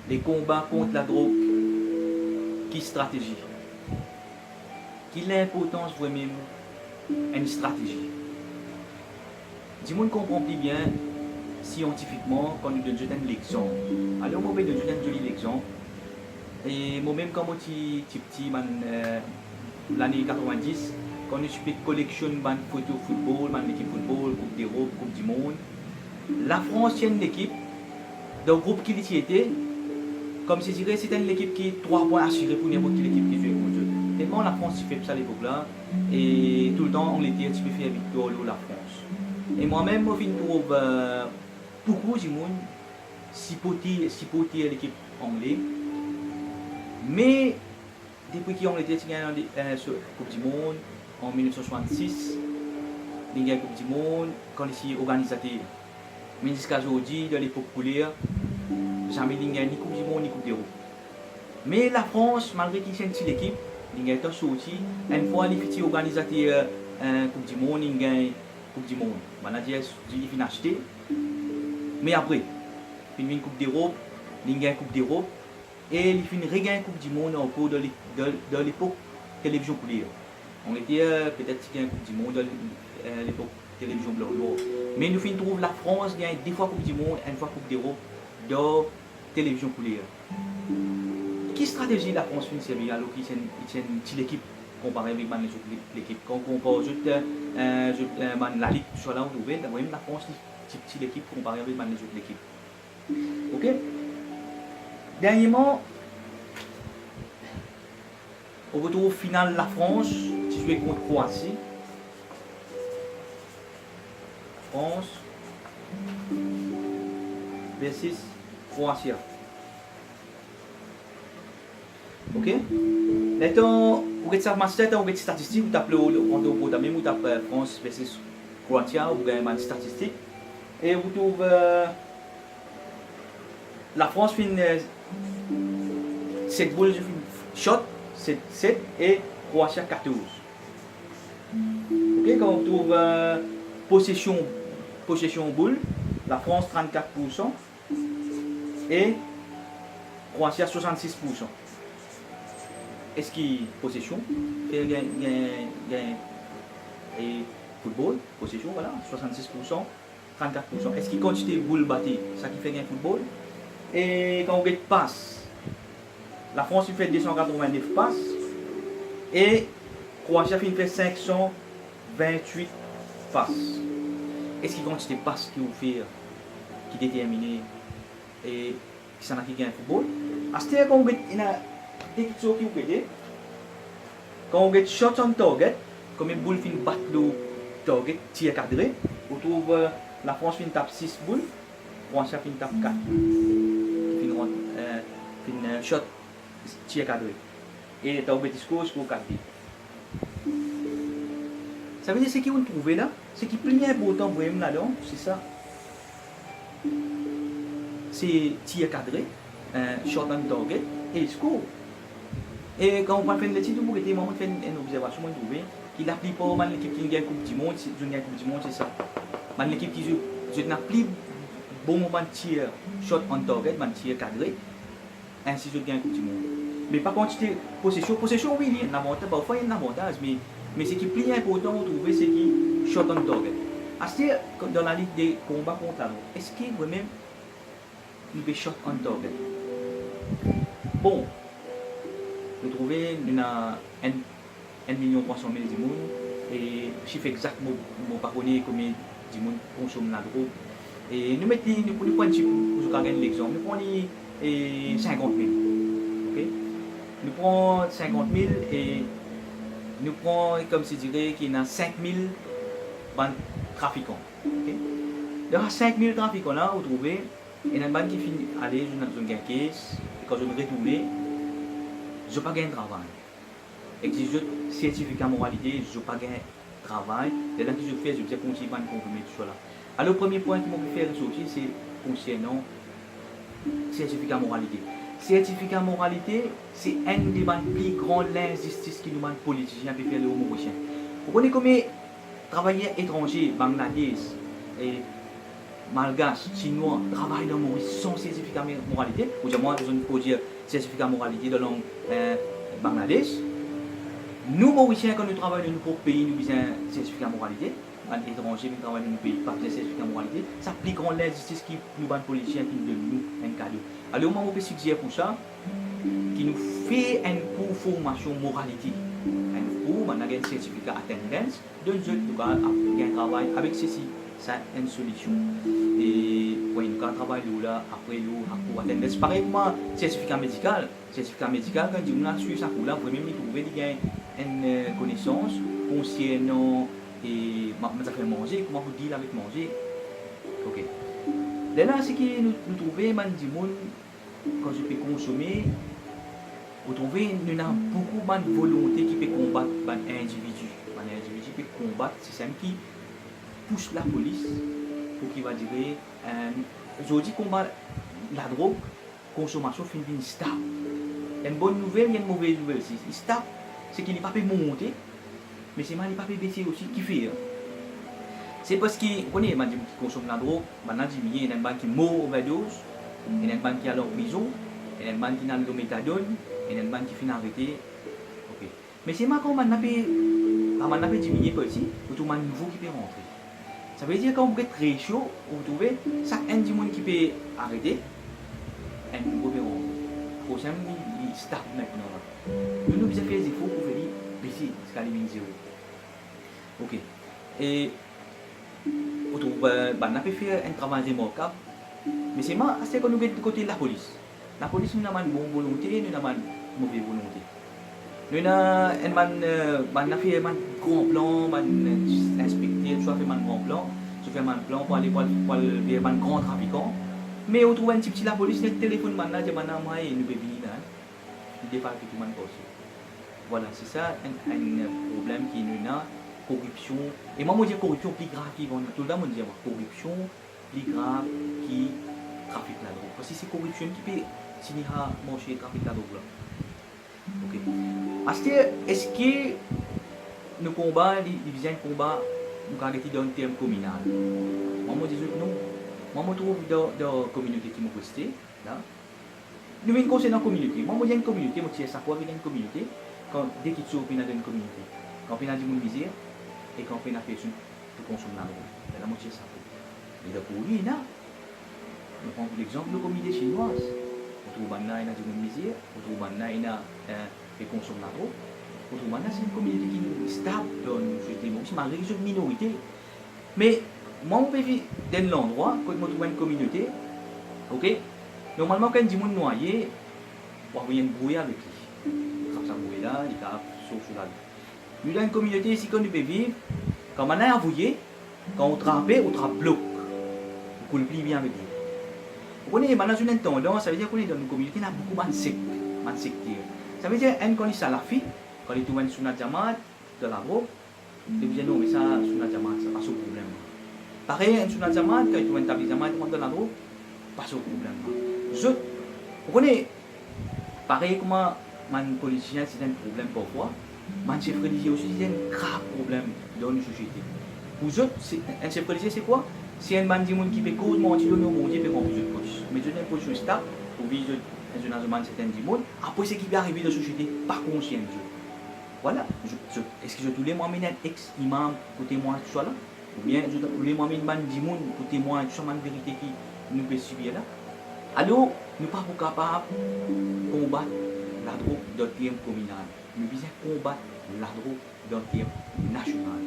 les combats contre la drogue, qui stratégie, qui l'importance vraiment une stratégie. Si on comprend plus bien scientifiquement quand nous donnons un exemple. Alors on va donner un joli exemple. Et moi-même quand j'étais petit, l'année 90, quand je suis collectionne de photos football, l'équipe football, Coupe d'Europe, Coupe du Monde, la France est une équipe, dans le groupe qui était, comme si je dirais, c'était une équipe qui est 3 points assurés pour n'importe quelle équipe qui joue contre eux. Tellement la France fait ça à l'époque-là, et tout le temps on était un petit peu fait victoire de la France. Et moi-même, je trouve beaucoup de monde si poté l'équipe anglaise. Mais depuis qu'on était sur la Coupe du Monde en 1966, il y a la Coupe du Monde, quand ici organisateur. Mais jusqu'à aujourd'hui, dans l'époque populaire, jamais il n'y a ni Coupe du Monde ni Coupe d'Europe. Mais la France, malgré qu'il y ait une petite équipe, il y a sorti, une fois il a organisateur Coupe du Monde, il y a Coupe du Monde. Il finit acheté. Mais après, il y a une Coupe d'Europe, il y a une Coupe d'Europe. Et il finit regagner la Coupe du Monde en cours de l'époque télévision couleur. On était peut-être qu'il y a une Coupe du Monde dans l'époque télévision blanc. Mais nous finissons trouver la France gagne 2 fois Coupe du Monde, 1 fois Coupe d'Europe dans télévision couleur. Quelle stratégie la France finit servir alors qu'il y a une petite équipe comparée avec l'équipe. Quand on compare la Ligue sur là, on trouve la France est une petite équipe comparée avec les autres équipes. Ok? Dernièrement, on retrouve finale la France qui joue contre Croatie. France versus Croatie. Ok? Maintenant, vous avez ça master, vous avez des statistiques, vous tapez vous tapez France versus Croatie, vous avez des statistiques. Et vous trouvez la France finit 7 boules shot, 7 et Croatie 14. Ok, quand on trouve possession boule, la France 34% et Croatie 66%. Est-ce qu'il possession fait et football, possession, voilà, 66%, 34%. Est-ce qu'il quantité boule battue, ça qui fait gain football? Et quand on get passe, la France fait 289 passes et Croatie fait 528 passes. Est-ce qu'il quantité passes qui vous fait, qui détermine et qui s'en a qui gagne football? À ce moment quand on get des questions qui vous aider, quand on get shot on target, comme une boule fin battre le target, tir cadré, on trouve la France fin tape 6 boules, Croatie fin tape 4. Fin shot tir cadré et tu as oublié discours pour 4 buts. Ça veut dire ce qu'ils ont trouvé là, ce qui est plus important pour eux là-dedans, c'est ça. C'est tir cadré, shot on target et score. Et quand on va faire une étude, vous avez fait une observation, vous trouvez qu'il a plus pour l'équipe qui gagne la Coupe du Monde, c'est ça. L'équipe qui joue n'a plus bon moment de tir, shot on target, tir cadré, ainsi de gagne la Coupe du Monde. Mais par contre, possession, oui, il y a un avantage, parfois il y a un avantage, mais ce qui est plus important, vous trouvez, c'est qu'il shot on target. C'est dans la ligue des combats contre la drogue, est-ce qu'il veut même il shot on target? Bon, vous trouvez, il y a 1,3 million de monde et le chiffre exact, je ne sais pas combien de monde consomme la drogue. Et nous prenons un petit peu, pour gagner l'exemple, nous prenons 50 000. Okay? Nous prenons 50 000 et nous prenons, comme je dirais, qu'il y a 5 000 trafiquants. Okay? Dans 5 000 trafiquants là, vous trouvez, il y a une bande qui finit aller dans une caisse, et quand je me retourne, je n'ai pas gagné de travail. Exige certificat moralité, je n'ai pas gagné de travail. Et là, que je fais, je vais continuer à me compromettre sur là. Alors, le premier point qui m'a fait ressortir, c'est concernant certificat moralité. Certificat moralité, c'est un des plus grandes injustices qui nous demandent politiciens pour faire le Mauricien. Vous connaissez combien de travailleurs étrangers, Bangladesh et malgaches, chinois, travaillent dans Maurice sans certificat de moralité, ou bien moi, je peux dire certificat de moralité de langue Bangladesh. Nous, Mauriciens, quand nous travaillons dans notre pays, nous avons un certificat de moralité. Les étrangers qui travaillent dans notre pays, pas de certificat de moralité. Ça applique en l'injustice qui nous bat politiciens qui nous donnent un cadeau. Alors, moi, je peux suggérer pour ça, qui nous fait une cours formation moralité. Un cours, on a un certificat attendance, de nous avons un travail avec ceci. Ça, une solution. Et oui, nous avons travaillé là, après nous, pour attendance. Pareil, moi, certificat médical, quand on a suivi ça, vous pouvez même trouver une connaissance concernant et comment ça fait manger, comment vous deal avec manger. Ok. Là, ce qui nous trouvons, quand je peux consommer, vous trouvez, nous avons beaucoup de volonté qui peut combattre un individu. Un individu peut combattre le système qui pousse la police pour qu'il va dire, je dis combat la drogue, consommation finit stable. Il y a une bonne nouvelle, il y a une mauvaise nouvelle. Il stable, c'est qu'il n'est pas pu monter, mais c'est mal, il n'est pas pu baisser aussi, qui fait. C'est parce que, vous connaissez, les gens qui consomment la drogue, il y a des gens qui meurent overdose, il y a des gens qui sont en prison, il y a des gens qui ont le méthadone, il y a des gens qui finissent arrêtés. Okay. Mais c'est mal quand on a diminué petit, vous trouvez un nouveau qui peut rentrer. Ça veut dire quand vous êtes très chaud, vous trouvez, chaque un du monde qui peut arrêter, un nouveau peut rentrer. Pour ça, il start maintenant. Nous devons faire des efforts pour faire baisser ce qu'il y a zéro. Ok. Et on a fait un travail remarquable. Mais c'est moi, c'est quand nous sommes du côté de la police. La police, nous avons une bonne volonté, nous avons une mauvaise volonté. Nous avons fait un grand plan, un inspecteur, soit fait un grand plan, soit fait un plan pour aller vers un grand trafiquant. Mais on trouve un petit la police, le téléphone maintenant, je m'en moi et nous bébés là. Il défend que tout le monde passe. Voilà, c'est ça un problème qui nous a, corruption. Et moi, je dis corruption plus grave qui vont. Tout le monde dit corruption plus grave qui trafic la drogue. Parce que c'est corruption qui peut signer à manger trafic la drogue là. Ok. Est-ce que nos combats, les divisions de combat, nous arrêter dans un terme communal? Moi, je dis non. Moi, je trouve dans la communauté qui m'a posté, là. Nous avons une communauté. Moi, je dis une communauté, je dis ça quoi avec une communauté. Quand, dès qu'il se trouve dans une communauté, quand on a du monde misère, et quand on a personne pour consommer la drogue. La moitié ça. Et donc, pour lui, là, on prend l'exemple de la communauté chinoise. On trouve maintenant il y a du monde misère, on trouve maintenant il y a qui consomme la drogue. On trouve maintenant c'est une communauté qui est stable dans une société, c'est malgré une minorité. Mais moi, je vais dans l'endroit, quand je trouve une communauté, ok, normalement, quand il y a du monde noyé, on va brouiller avec lui. Il va brouiller là, il va sauver la vie. Nous, dans une communauté ici, quand nous pouvons vivre, quand on a envoyé, quand on trappe bloc. On coule plus bien avec lui. Vous connaissez, maintenant, une tendance, ça veut dire qu'on est dans une communauté, il y a beaucoup de sectes. Ça veut dire, quand il est salafi, quand il est sur la jamaat, de la drogue, il dit non, mais ça, sur la jamaat, ça passe au problème. Pareil, sur la jamaat, quand il est sur la jamaat, il de la drogue, passe au problème. Vous connaissez, pareil, comment les politiciens, c'est un problème parfois, les chefs religieux aussi, c'est un grave problème dans une société. Pour eux, un chef religieux, c'est quoi? Si un bandit qui peut cause mentir, nous bon Dieu peut remplir de poche. Mais une position stable, pour vivre dans un monde certain du monde, après ce qui peut arriver dans la société, pas conscient de Dieu. Voilà. Est-ce que je voulais m'amener un ex-imam pour témoin tout ça là? Ou bien je voulais m'amener un bandit pour témoin tout ça, la vérité qui nous peut subir là? Alors, nous ne sommes pas capables de combattre la drogue dans le terme communal. Nous devons combattre la drogue dans le terme national.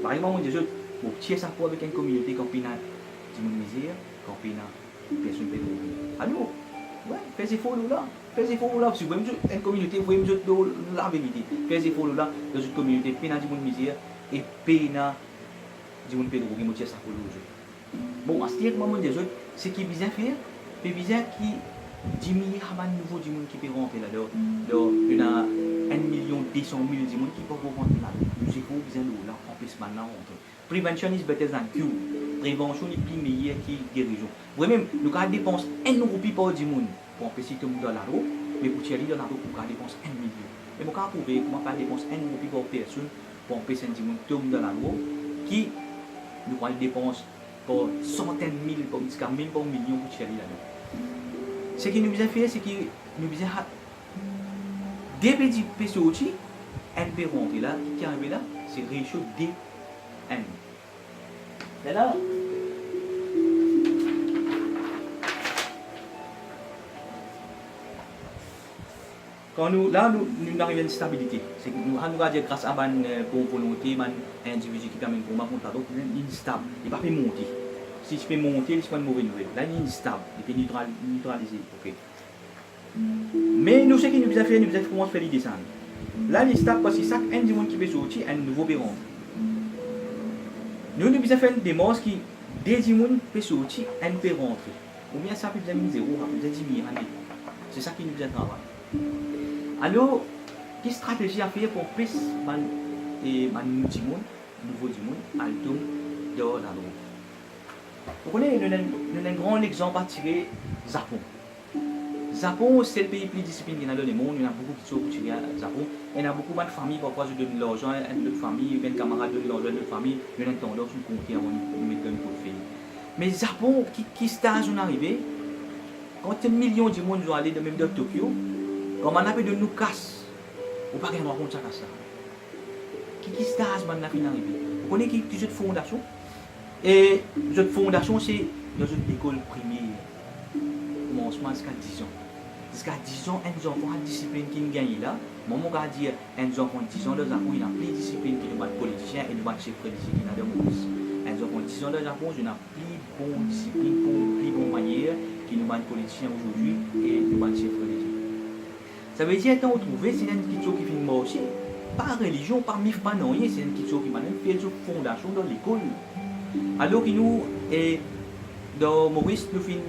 Par exemple, on dit pour tirer ça avec une communauté quand on a du misère, quand on a personne qui peut. Alors, ouais, faites efforts là. Faites efforts là. Si vous voyez une communauté, vous voyez la vérité. Faites efforts là dans une communauté, puis on a du misère et puis on a du monde qui peut tirer ça pour l'autre. Bon, à ce moment c'est qui bien faire, c'est bien qui diminue à nouveau du monde qui peut rentrer là-dedans. Il y a 1 million 200 000 du monde qui peut rentrer là-dedans. Nous efforts bien là, en plus maintenant rentrer. Prevention is better than cure. Prévention est plus meilleure que guérison. Vous-même, nous avons dépensé 1 euro par du monde pour empêcher tout le monde dans la roue, mais pour tirer dans la roue, nous avons dépensé 1 million. Et nous avons prouvé comment faire dépenser 1 euro par personne pour empêcher tout le monde dans la roue, qui nous avons dépensé pour centaines de mille, pour même pour millions de chéris là-dedans. Ce qui nous a fait, c'est que nous avons des petits petits N peut rentrer là, qui est arrivé là, c'est ratio DN. Et là, quand nous arrivons à une stabilité, c'est que nous allons dire grâce à ma bonne volonté, mon individu qui permet de monter, donc il est instable, il ne peut pas monter. Si je peux monter, c'est pas une mauvaise nouvelle. Là, il est instable, il peut neutraliser. Okay. Mais nous, ce qui nous a fait, nous avons commencé à faire les descendre. Là, il est stable parce que chaque individu qui peut sortir a un nouveau perron. Nous avons fait des morts qui, des individus peuvent sortir, un peut rentrer. Ou bien ça peut être 0, peut être 10 000. C'est ça qui nous a travaillé. Alors, quelle stratégie à faire pour que les nouveaux monde, altum, dehors la drogue. Vous connaissez, nous avons un grand exemple à tirer, Japon. Japon, c'est le pays le plus discipliné dans le monde. Il y a beaucoup qui sont pour tirer à Japon. Il y a beaucoup de familles, parfois je donne l'argent à une autre famille, un camarade donne l'argent à une autre famille, il y a une tendance à compter avant de mettre un coup de fil. Mais Japon, qui stage on arrivé, quand un million de monde sont allés de même de Tokyo, quand on a fait de nous casse, on ne peut pas rien raconter ça. Qui stage on a fait arrivé. Vous connaissez qui cette fondation? Et cette fondation, c'est dans une école primaire. Commencement jusqu'à 10 ans. Jusqu'à 10 ans, un enfant a une discipline qui gagne là. Maman va dire, un enfant de 10 ans, le Japon, il a plus de discipline qui nous bat politicien et nous bat chef religieux qui n'a de mousse. Un enfant de 10 ans, le Japon, il a plus bonne discipline, plus bonne manière qui nous bat politicien aujourd'hui et nous bat chef religieux. Ça veut dire, quand on trouve, c'est une question qui finit mort aussi. Pas religion, pas mif, pas non, c'est une question qui m'a fait une fondation dans l'école. Alors que nous, dans Maurice, nous faisons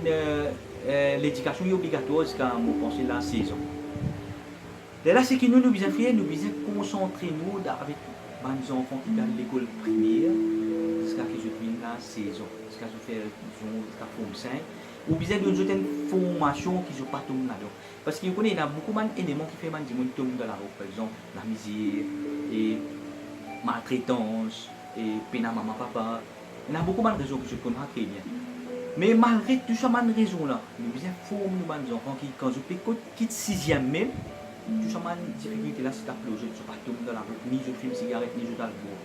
l'éducation est obligatoire jusqu'à penser la 16 ans. Et là, c'est que nous avons fait, nous devons concentrer nous avec les enfants qui gagnent l'école primaire jusqu'à ce qu'ils finissent la 16 ans, jusqu'à ce qu'ils jusqu'à forme 5. Ou bien nous avons une formation qui ne sont pas tombée là-dedans. Parce qu'il y a beaucoup d'éléments qui font que les tomber dans la route, par exemple la misère, et maltraitance, et peine à maman, papa. Il y a beaucoup de raisons que je connais très bien. Mais malgré tout ça, ces raisons-là, nous devons former nos enfants qui, quand je quitte 6e même, tout ça, ces difficultés-là, c'est à plonger, je ne suis pas tomber dans la route, ni je fume cigarette, ni je d'alcool.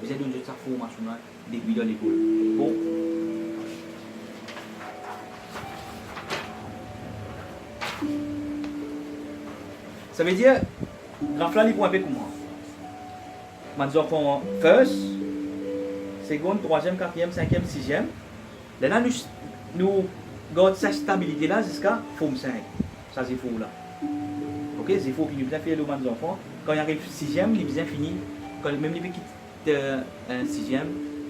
Vous avez donné cette formation-là depuis dans l'école. Bon. Ça veut dire, graphe là, il faut avec moi. Mes enfants, first, seconde, troisième, quatrième, cinquième, sixième. Là, nous gardons cette stabilité-là jusqu'à forme 5. Ça, c'est faux là. Ok, c'est faux qui nous a fait le des enfants. Quand il arrive 6e, il est fini. Quand même les quitte 6e,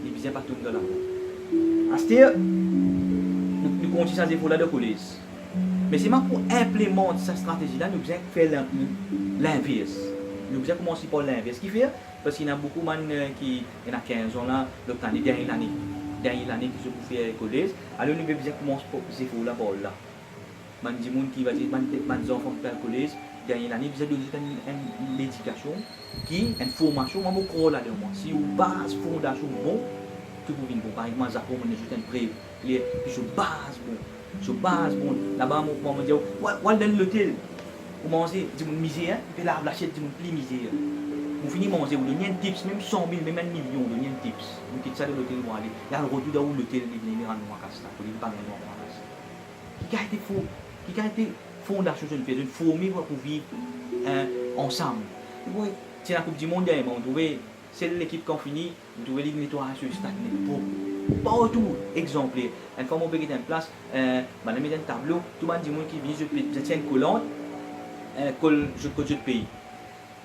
il est pas tout dans la roue. À ce dire, nous continuons à faire là de collège. Mais c'est pour implémenter cette stratégie-là, nous devons faire l'inverse. Nous devons commencer par l'inverse. Ce qui fait, parce qu'il y a beaucoup de gens qui ont 15 ans là, l'autre année, dernière année qui se pour faire collège, alors nous devons commencer par ces là par là. Il y a des gens qui vont dire, les enfants qui font collège, dernière année, vous avez une éducation, une formation, moi je crois là-dedans. Si vous base fondation bon, tout vous vient bon. Par exemple, Japon, on a juste un prêt, puis je base bon. Je base bon. Là-bas, on me dit, on va dans l'hôtel, vous mangez du misère, puis là, vous achetez du plus misère. Vous finissez de manger, vous donnez un tips, même 100 000, même 1 million, vous donnez un tips. Vous quittez ça de l'hôtel, vous allez. Il y a le retour dans l'hôtel, il vient rendre moi à ça, il pas gagner moi à ça. Qui a été faux, qui a été fondation de une fourmi pour vivre ensemble. Vous voyez, c'est la Coupe du Monde, vous trouvez, c'est l'équipe qui a fini, vous trouvez les nettoyages sur le stade, partout, exemplaire. Une fois, on peut en place, on met un tableau, tout le monde qui vient, je tiens une collante, je code de pays.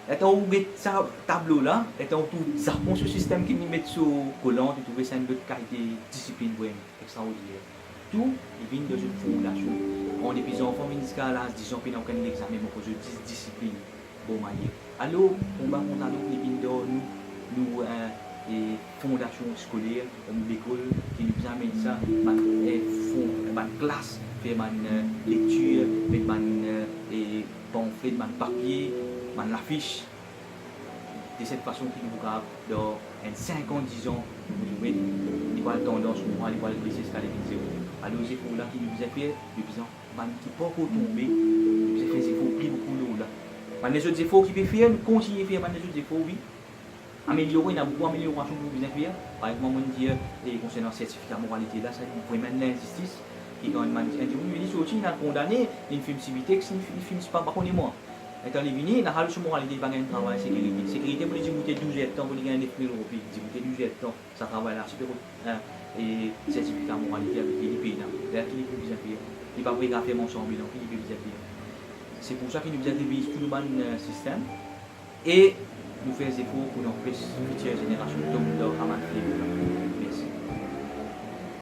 Et on met ce tableau-là, et on trouve ce système qui met sur collante, vous trouvez ça une autre qualité de discipline extraordinaire. Tout, il vient de une fondation. On est plus enfants, jusqu'à l'âge 10 ans, puis on a un examen, pour que je discipline. Bon, manière. Alors, on va nous, les nous, et fondation scolaire, l'école qui nous amène ça, ma classe, faire ma lecture, mettre ma pamphlet, ma papier, ma l'affiche. De cette façon qui nous grave dans 5 ans, 10 ans, vous pouvez il va tendance morale, il va le blesser, ce qu'elle est zéro. Alors, les efforts là qui nous a fait, depuis ans, qui pas encore tombé, nous a fait des efforts plus beaucoup là. Mais les autres efforts qui peut faire, nous continuons à faire les autres efforts, oui. Améliorer, il y a beaucoup d'améliorations que nous devons faire. Par exemple, on dit, concernant le certificat de moralité, là, ça vous pouvez mettre l'injustice. Et quand un individu est sorti, il a condamné, il fait une civilité, il finit pas par contre moi. Et quand il est venu, il a rajouté moralité, il va gagner un travail, sécurité. Sécurité, pour les dire, vous êtes 12 temps, vous gagnez 9 000 euros, puis vous êtes 12 temps, ça travaille là, super. Et certificat de moralité avec les pays là. Là, qui est plus bien payé. Il va pas faire mon sang bilan, qui est plus bien payé. C'est pour ça qu'il nous a révisé tout le même système. Et nous faisons des efforts pour nos futures générations, donc de ramasser les Merci.